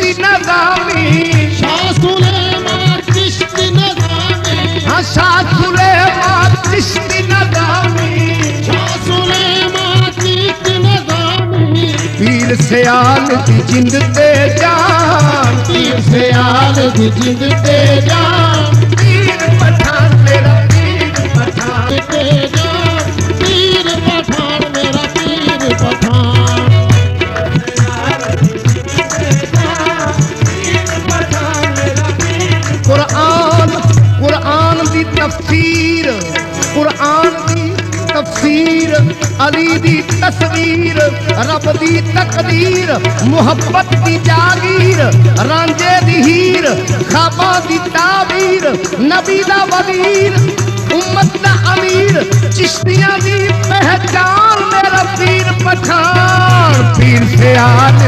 चिश्ती नज़ामी, शाह सुलेमान चिश्ती नज़ामी, हाँ शाह सुलेमान चिश्ती नज़ामी, शाह सुलेमान चिश्ती नज़ामी। पीर सयाल दी जिंद ते जान, पीर सयाल दी जिंद ते जान, पीर पठान मेरा पीर पठान, ते जान, पीर पठान मेरा पीर पठान। कुरान कुरान दी तफसीर, कुरान दी तफसीर, अली दी तस्वीर, रब दी तकदीर, मुहब्बत दी जागीर, रांझे दी हीर, खाबा दी ताबीर, नबी दा वजीर, उम्मत दा अमीर, चिश्तियां दी पहचान मेरा पीर पठान, पीर से आल